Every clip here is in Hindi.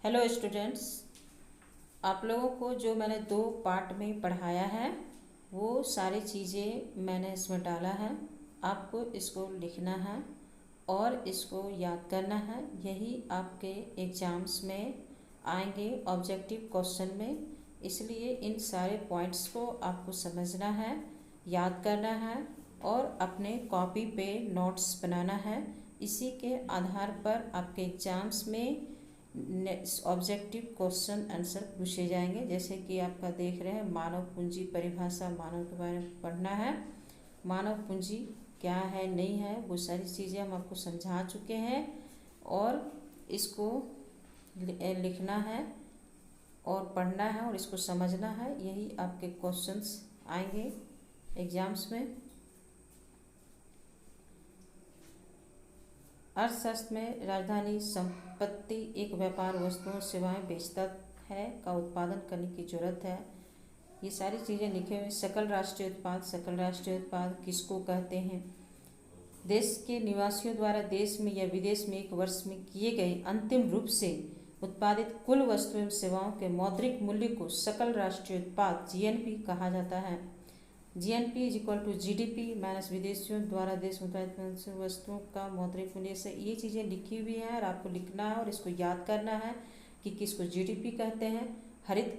हेलो स्टूडेंट्स, आप लोगों को जो मैंने 2 पार्ट में पढ़ाया है वो सारी चीज़ें मैंने इसमें डाला है। आपको इसको लिखना है और इसको याद करना है। यही आपके एग्ज़ाम्स में आएंगे ऑब्जेक्टिव क्वेश्चन में। इसलिए इन सारे पॉइंट्स को आपको समझना है, याद करना है और अपने कॉपी पे नोट्स बनाना है। इसी के आधार पर आपके एग्ज़ाम्स में ऑब्जेक्टिव क्वेश्चन आंसर पूछे जाएंगे। जैसे कि आपका देख रहे हैं मानव पूंजी परिभाषा, मानव के बारे में पढ़ना है। मानव पूंजी क्या है नहीं है वो सारी चीज़ें हम आपको समझा चुके हैं और इसको लिखना है और पढ़ना है और इसको समझना है। यही आपके क्वेश्चंस आएंगे एग्जाम्स में। अर्थशास्त्र में राजधानी संपत्ति एक व्यापार वस्तुओं सेवाएं बेचता है का उत्पादन करने की जरूरत है। ये सारी चीज़ें लिखे हुए। सकल राष्ट्रीय उत्पाद, सकल राष्ट्रीय उत्पाद किसको कहते हैं? देश के निवासियों द्वारा देश में या विदेश में एक वर्ष में किए गए अंतिम रूप से उत्पादित कुल वस्तु एवं सेवाओं के मौद्रिक मूल्य को सकल राष्ट्रीय उत्पाद जीएनपी कहा जाता है। GNP is equal to GDP minus विदेशियों द्वारा देश में उत्पादित वस्तुओं का मौद्रिक मूल्य से। ये चीज़ें लिखी हुई हैं और आपको लिखना है और इसको याद करना है कि किसको जीडीपी कहते हैं। हरित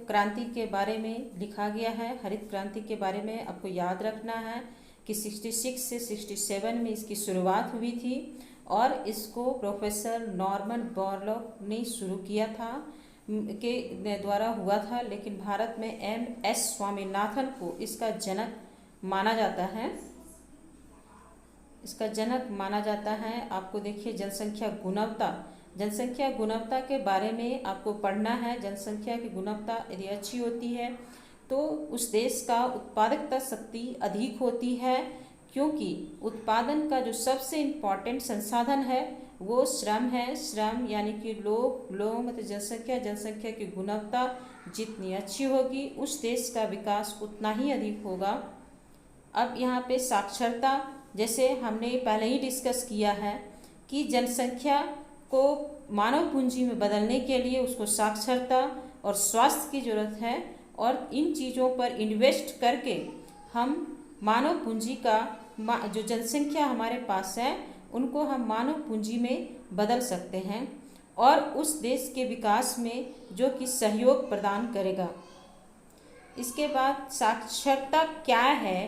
क्रांति के बारे में लिखा गया है। हरित क्रांति के बारे में आपको याद रखना है कि 66 से 67 में इसकी शुरुआत हुई थी और इसको प्रोफेसर नॉर्मन बोरलॉग ने शुरू किया था के द्वारा हुआ था, लेकिन भारत में एम.एस. स्वामीनाथन को इसका जनक माना जाता है। आपको देखिए जनसंख्या गुणवत्ता के बारे में आपको पढ़ना है। जनसंख्या की गुणवत्ता यदि अच्छी होती है तो उस देश का उत्पादकता शक्ति अधिक होती है, क्योंकि उत्पादन का जो सबसे इम्पॉर्टेंट संसाधन है वो श्रम है। श्रम यानी कि लोग मतलब जनसंख्या की गुणवत्ता जितनी अच्छी होगी उस देश का विकास उतना ही अधिक होगा। अब यहाँ पे साक्षरता, जैसे हमने पहले ही डिस्कस किया है कि जनसंख्या को मानव पूंजी में बदलने के लिए उसको साक्षरता और स्वास्थ्य की ज़रूरत है और इन चीज़ों पर इन्वेस्ट करके हम मानव पूंजी का जो जनसंख्या हमारे पास है उनको हम मानव पूंजी में बदल सकते हैं और उस देश के विकास में जो कि सहयोग प्रदान करेगा। इसके बाद साक्षरता क्या है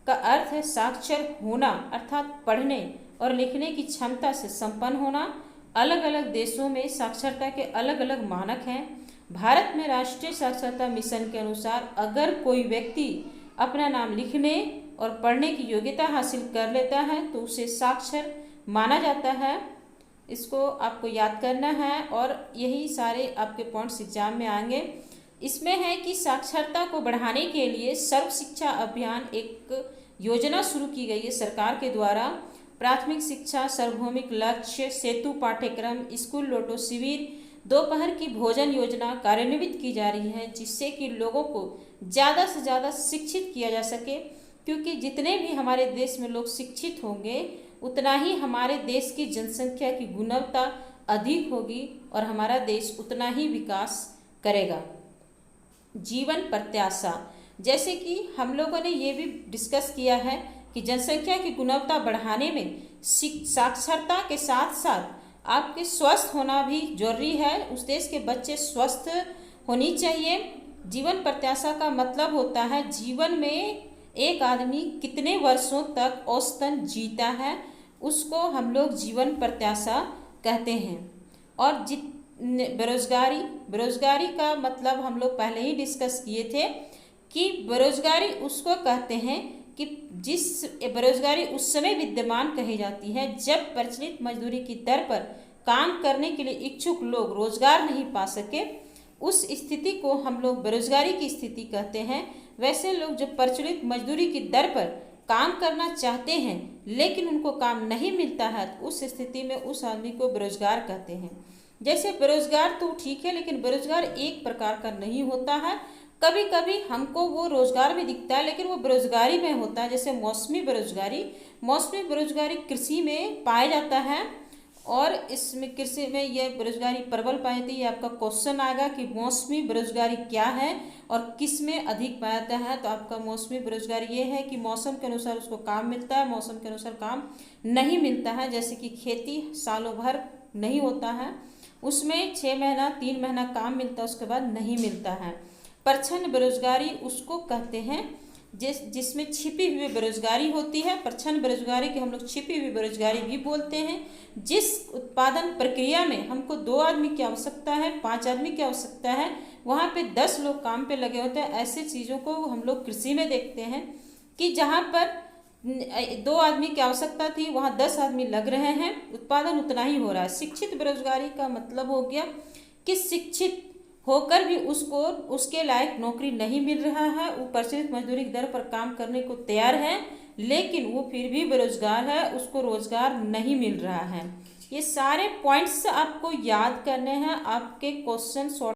का अर्थ है साक्षर होना, अर्थात पढ़ने और लिखने की क्षमता से संपन्न होना। अलग अलग देशों में साक्षरता के अलग अलग मानक हैं। भारत में राष्ट्रीय साक्षरता मिशन के अनुसार अगर कोई व्यक्ति अपना नाम लिखने और पढ़ने की योग्यता हासिल कर लेता है तो उसे साक्षर माना जाता है। इसको आपको याद करना है और यही सारे आपके पॉइंट्स एग्जाम में आएंगे। इसमें है कि साक्षरता को बढ़ाने के लिए सर्व शिक्षा अभियान एक योजना शुरू की गई है सरकार के द्वारा। प्राथमिक शिक्षा, सार्वभौमिक लक्ष्य, सेतु पाठ्यक्रम, स्कूल लोटो शिविर, दोपहर की भोजन योजना कार्यान्वित की जा रही है, जिससे कि लोगों को ज़्यादा से ज़्यादा शिक्षित किया जा सके, क्योंकि जितने भी हमारे देश में लोग शिक्षित होंगे उतना ही हमारे देश की जनसंख्या की गुणवत्ता अधिक होगी और हमारा देश उतना ही विकास करेगा। जीवन प्रत्याशा, जैसे कि हम लोगों ने ये भी डिस्कस किया है कि जनसंख्या की गुणवत्ता बढ़ाने में साक्षरता के साथ साथ आपके स्वस्थ होना भी जरूरी है। उस देश के बच्चे स्वस्थ होनी चाहिए। जीवन प्रत्याशा का मतलब होता है जीवन में एक आदमी कितने वर्षों तक औसतन जीता है, उसको हम लोग जीवन प्रत्याशा कहते हैं। और बेरोजगारी का मतलब हम लोग पहले ही डिस्कस किए थे कि बेरोजगारी उसको कहते हैं कि जिस बेरोजगारी उस समय विद्यमान कही जाती है जब प्रचलित मजदूरी की दर पर काम करने के लिए इच्छुक लोग रोजगार नहीं पा सके। उस स्थिति को हम लोग बेरोजगारी की स्थिति कहते हैं। वैसे लोग जो प्रचलित मजदूरी की दर पर काम करना चाहते हैं लेकिन उनको काम नहीं मिलता है तो उस स्थिति में उस आदमी को बेरोजगार कहते हैं। जैसे बेरोजगार तो ठीक है, लेकिन बेरोजगार एक प्रकार का नहीं होता है। कभी कभी हमको वो रोजगार में दिखता है लेकिन वो बेरोजगारी में होता है। जैसे मौसमी बेरोजगारी कृषि में पाया जाता है और इसमें कृषि में यह बेरोजगारी प्रबल पाई जाती है। आपका क्वेश्चन आएगा कि मौसमी बेरोजगारी क्या है और किस में अधिक पाया जाता है। तो आपका मौसमी बेरोजगारी ये है कि मौसम के अनुसार उसको काम मिलता है, मौसम के अनुसार काम नहीं मिलता है। जैसे कि खेती सालों भर नहीं होता है, उसमें 6 महीना 3 महीना काम मिलता है, उसके बाद नहीं मिलता है। परछन बेरोजगारी उसको कहते हैं जिसमें छिपी हुई बेरोजगारी होती है। परछन बेरोजगारी की हम लोग छिपी हुई बेरोजगारी भी बोलते हैं। जिस उत्पादन प्रक्रिया में हमको 2 आदमी की आवश्यकता है, 5 आदमी की आवश्यकता है, वहाँ पे 10 लोग काम पे लगे होते हैं। ऐसे चीज़ों को हम लोग कृषि में देखते हैं कि जहाँ पर 2 आदमी की आवश्यकता थी, वहाँ 10 आदमी लग रहे हैं, उत्पादन उतना ही हो रहा है। शिक्षित बेरोजगारी का मतलब हो गया कि शिक्षित होकर भी उसको उसके लायक नौकरी नहीं मिल रहा है, वो प्रचलित मजदूरी की दर पर काम करने को तैयार है, लेकिन वो फिर भी बेरोजगार है, उसको रोजगार नहीं मिल रहा है। ये सारे पॉइंट्स आपको याद करने हैं, आपके क्वेश्चन